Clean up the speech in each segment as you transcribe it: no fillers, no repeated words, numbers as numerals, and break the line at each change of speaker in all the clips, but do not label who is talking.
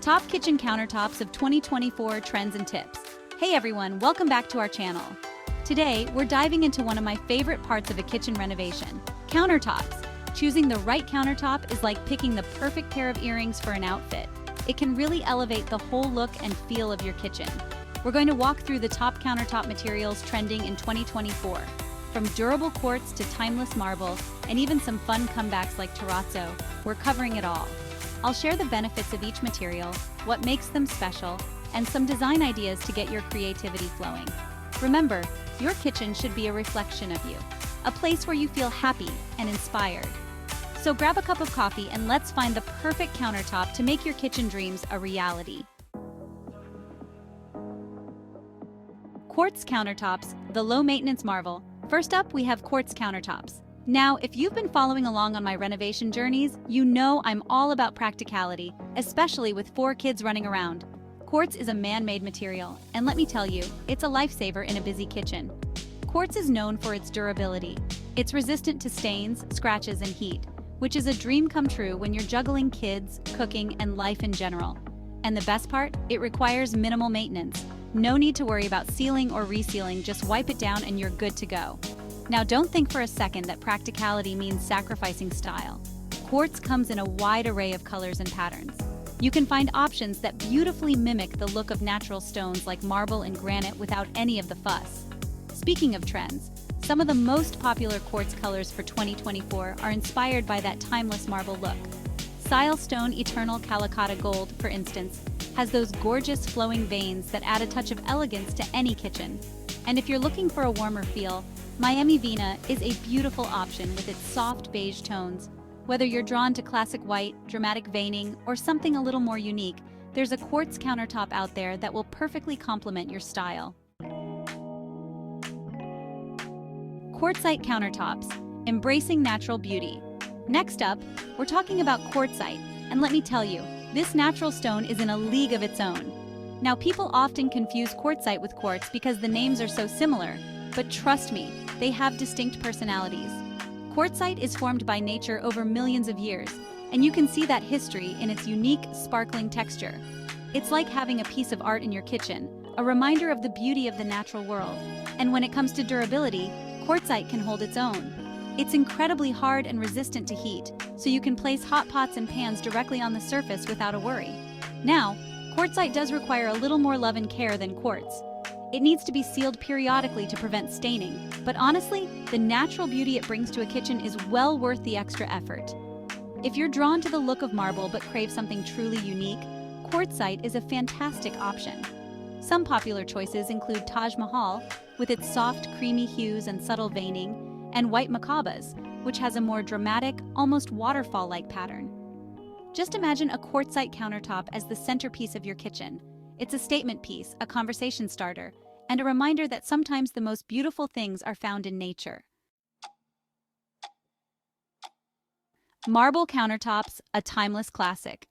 Top kitchen countertops of 2024 trends and tips. Hey everyone, welcome back to our channel. Today, we're diving into one of my favorite parts of a kitchen renovation, countertops. Choosing the right countertop is like picking the perfect pair of earrings for an outfit. It can really elevate the whole look and feel of your kitchen. We're going to walk through the top countertop materials trending in 2024. From durable quartz to timeless marble, and even some fun comebacks like terrazzo, we're covering it all. I'll share the benefits of each material, what makes them special, and some design ideas to get your creativity flowing. Remember, your kitchen should be a reflection of you, a place where you feel happy and inspired. So grab a cup of coffee and let's find the perfect countertop to make your kitchen dreams a reality. Quartz Countertops, the low-maintenance marvel. First up, we have Quartz Countertops. Now, if you've been following along on my renovation journeys, you know I'm all about practicality, especially with 4 kids running around. Quartz is a man-made material, and let me tell you, it's a lifesaver in a busy kitchen. Quartz is known for its durability. It's resistant to stains, scratches, and heat, which is a dream come true when you're juggling kids, cooking, and life in general. And the best part? It requires minimal maintenance. No need to worry about sealing or resealing, just wipe it down and you're good to go. Now don't think for a second that practicality means sacrificing style. Quartz comes in a wide array of colors and patterns. You can find options that beautifully mimic the look of natural stones like marble and granite without any of the fuss. Speaking of trends, some of the most popular quartz colors for 2024 are inspired by that timeless marble look. Silestone Eternal Calicotta Gold, for instance, has those gorgeous flowing veins that add a touch of elegance to any kitchen. And if you're looking for a warmer feel, Miami Vina is a beautiful option with its soft beige tones. Whether you're drawn to classic white, dramatic veining, or something a little more unique, there's a quartz countertop out there that will perfectly complement your style. Quartzsite Countertops, embracing natural beauty. Next up, we're talking about quartzite, and let me tell you, this natural stone is in a league of its own. Now, people often confuse quartzite with quartz because the names are so similar, but trust me, they have distinct personalities. Quartzite is formed by nature over millions of years, and you can see that history in its unique, sparkling texture. It's like having a piece of art in your kitchen, a reminder of the beauty of the natural world. And when it comes to durability, quartzite can hold its own. It's incredibly hard and resistant to heat, so you can place hot pots and pans directly on the surface without a worry. Now, quartzite does require a little more love and care than quartz. It needs to be sealed periodically to prevent staining, but honestly, the natural beauty it brings to a kitchen is well worth the extra effort. If you're drawn to the look of marble but crave something truly unique, quartzite is a fantastic option. Some popular choices include Taj Mahal, with its soft, creamy hues and subtle veining, and white macabas, which has a more dramatic, almost waterfall-like pattern. Just imagine a quartzite countertop as the centerpiece of your kitchen. It's a statement piece, a conversation starter, and a reminder that sometimes the most beautiful things are found in nature. Marble countertops, a timeless classic.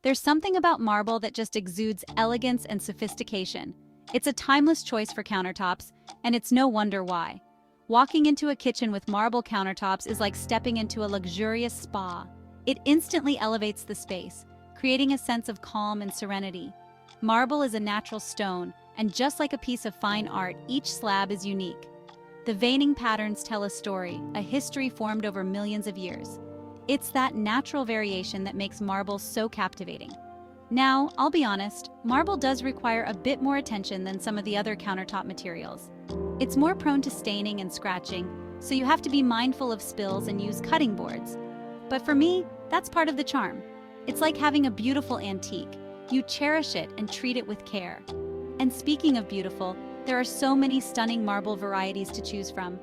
There's something about marble that just exudes elegance and sophistication. It's a timeless choice for countertops, and it's no wonder why. Walking into a kitchen with marble countertops is like stepping into a luxurious spa. It instantly elevates the space, creating a sense of calm and serenity. Marble is a natural stone, and just like a piece of fine art, each slab is unique. The veining patterns tell a story, a history formed over millions of years. It's that natural variation that makes marble so captivating. Now, I'll be honest, marble does require a bit more attention than some of the other countertop materials. It's more prone to staining and scratching, so you have to be mindful of spills and use cutting boards. But for me, that's part of the charm. It's like having a beautiful antique. You cherish it and treat it with care. And speaking of beautiful, there are so many stunning marble varieties to choose from.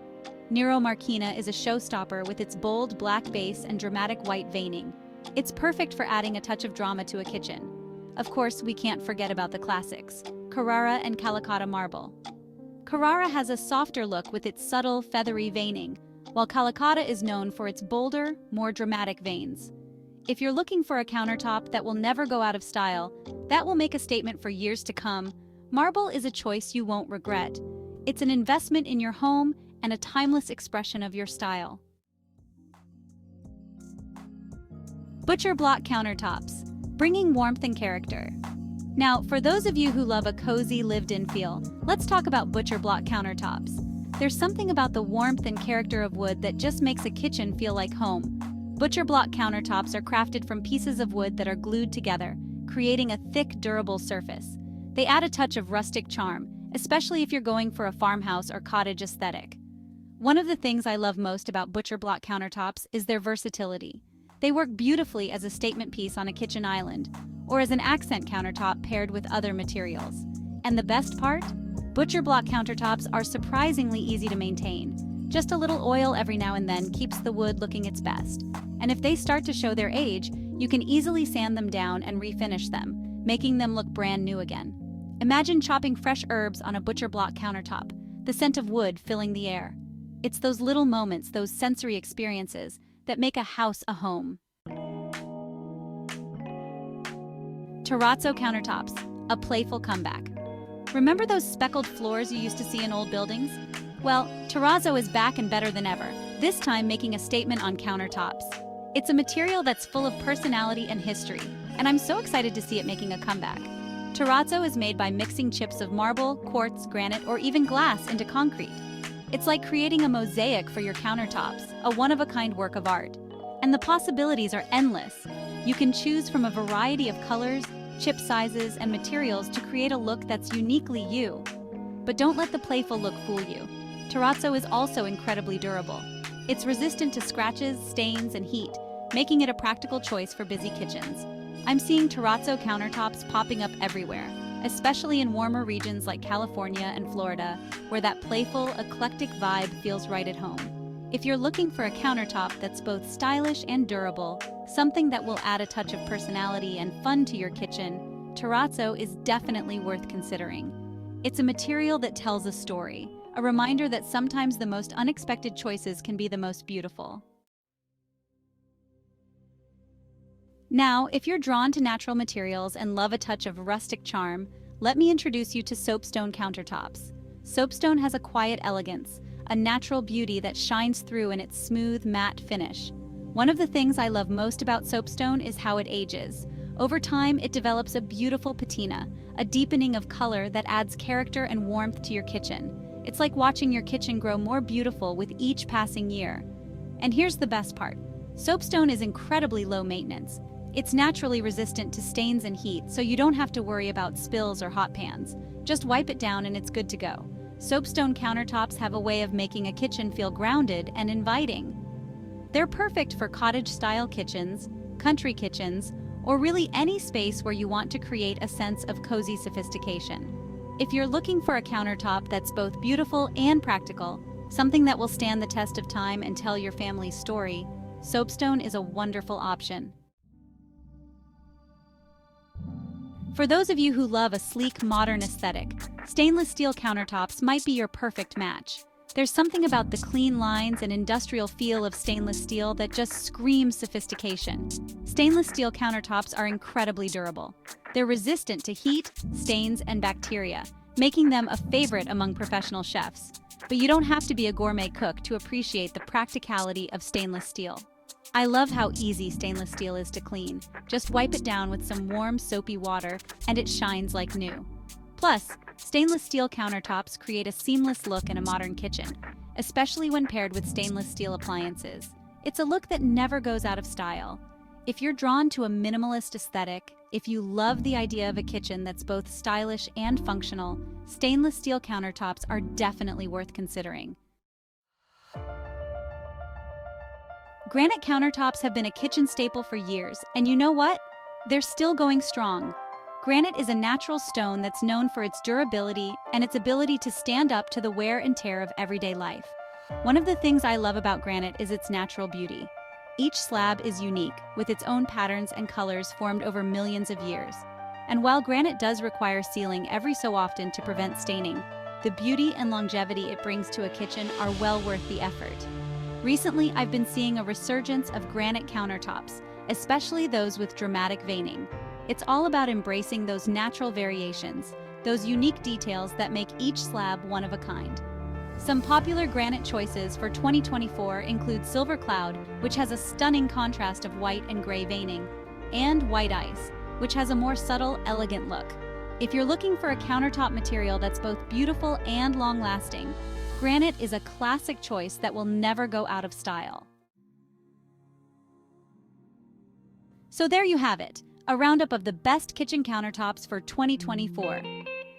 Nero Marquina is a showstopper with its bold black base and dramatic white veining. It's perfect for adding a touch of drama to a kitchen. Of course, we can't forget about the classics, Carrara and Calicotta marble. Carrara has a softer look with its subtle, feathery veining, while Calicotta is known for its bolder, more dramatic veins. If you're looking for a countertop that will never go out of style, that will make a statement for years to come, marble is a choice you won't regret. It's an investment in your home and a timeless expression of your style. Butcher block countertops. bringing warmth and character. Now, for those of you who love a cozy, lived-in feel, let's talk about butcher block countertops. There's something about the warmth and character of wood that just makes a kitchen feel like home. Butcher block countertops are crafted from pieces of wood that are glued together, creating a thick, durable surface. They add a touch of rustic charm, especially if you're going for a farmhouse or cottage aesthetic. One of the things I love most about butcher block countertops is their versatility. They work beautifully as a statement piece on a kitchen island, or as an accent countertop paired with other materials. And the best part? Butcher block countertops are surprisingly easy to maintain. Just a little oil every now and then keeps the wood looking its best. And if they start to show their age, you can easily sand them down and refinish them, making them look brand new again. Imagine chopping fresh herbs on a butcher block countertop, the scent of wood filling the air. It's those little moments, those sensory experiences, that make a house a home. Tazo Countertops, a playful comeback. Remember those speckled floors you used to see in old buildings? Well, Tazo is back and better than ever, this time making a statement on countertops. It's a material that's full of personality and history, and I'm so excited to see it making a comeback. Tazo is made by mixing chips of marble, quartz, granite, or even glass into concrete. It's like creating a mosaic for your countertops, a one-of-a-kind work of art. And the possibilities are endless. You can choose from a variety of colors, chip sizes, and materials to create a look that's uniquely you. But don't let the playful look fool you. Tazo is also incredibly durable. It's resistant to scratches, stains, and heat, making it a practical choice for busy kitchens. I'm seeing Tazo countertops popping up everywhere, especially in warmer regions like California and Florida, where that playful, eclectic vibe feels right at home. If you're looking for a countertop that's both stylish and durable, something that will add a touch of personality and fun to your kitchen, Tazo is definitely worth considering. It's a material that tells a story, a reminder that sometimes the most unexpected choices can be the most beautiful. Now, if you're drawn to natural materials and love a touch of rustic charm, let me introduce you to soapstone countertops. Soapstone has a quiet elegance, a natural beauty that shines through in its smooth, matte finish. One of the things I love most about soapstone is how it ages. Over time, it develops a beautiful patina, a deepening of color that adds character and warmth to your kitchen. It's like watching your kitchen grow more beautiful with each passing year. And here's the best part. Soapstone is incredibly low maintenance. It's naturally resistant to stains and heat, so you don't have to worry about spills or hot pans. Just wipe it down and it's good to go. Soapstone countertops have a way of making a kitchen feel grounded and inviting. They're perfect for cottage-style kitchens, country kitchens, or really any space where you want to create a sense of cozy sophistication. If you're looking for a countertop that's both beautiful and practical, something that will stand the test of time and tell your family's story, soapstone is a wonderful option. For those of you who love a sleek, modern aesthetic, stainless steel countertops might be your perfect match. There's something about the clean lines and industrial feel of stainless steel that just screams sophistication. Stainless steel countertops are incredibly durable. They're resistant to heat, stains, and bacteria, making them a favorite among professional chefs. But you don't have to be a gourmet cook to appreciate the practicality of stainless steel. I love how easy stainless steel is to clean. Just wipe it down with some warm, soapy water, and it shines like new. Plus, stainless steel countertops create a seamless look in a modern kitchen, especially when paired with stainless steel appliances. It's a look that never goes out of style. If you're drawn to a minimalist aesthetic, if you love the idea of a kitchen that's both stylish and functional, stainless steel countertops are definitely worth considering. Granite countertops have been a kitchen staple for years, and you know what? They're still going strong. Granite is a natural stone that's known for its durability and its ability to stand up to the wear and tear of everyday life. One of the things I love about granite is its natural beauty. Each slab is unique, with its own patterns and colors formed over millions of years. And while granite does require sealing every so often to prevent staining, the beauty and longevity it brings to a kitchen are well worth the effort. Recently, I've been seeing a resurgence of granite countertops, especially those with dramatic veining. It's all about embracing those natural variations, those unique details that make each slab one of a kind. Some popular granite choices for 2024 include Silver Cloud, which has a stunning contrast of white and gray veining, and White Ice, which has a more subtle, elegant look. If you're looking for a countertop material that's both beautiful and long-lasting, granite is a classic choice that will never go out of style. So there you have it, a roundup of the best kitchen countertops for 2024.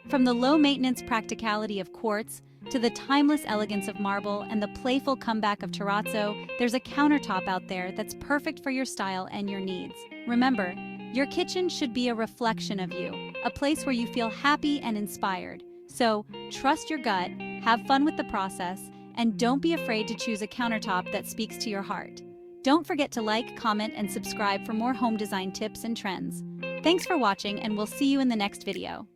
From the low-maintenance practicality of quartz to the timeless elegance of marble and the playful comeback of terrazzo, there's a countertop out there that's perfect for your style and your needs. Remember, your kitchen should be a reflection of you, a place where you feel happy and inspired. So, trust your gut, have fun with the process, and don't be afraid to choose a countertop that speaks to your heart. Don't forget to like, comment, and subscribe for more home design tips and trends. Thanks for watching, and we'll see you in the next video.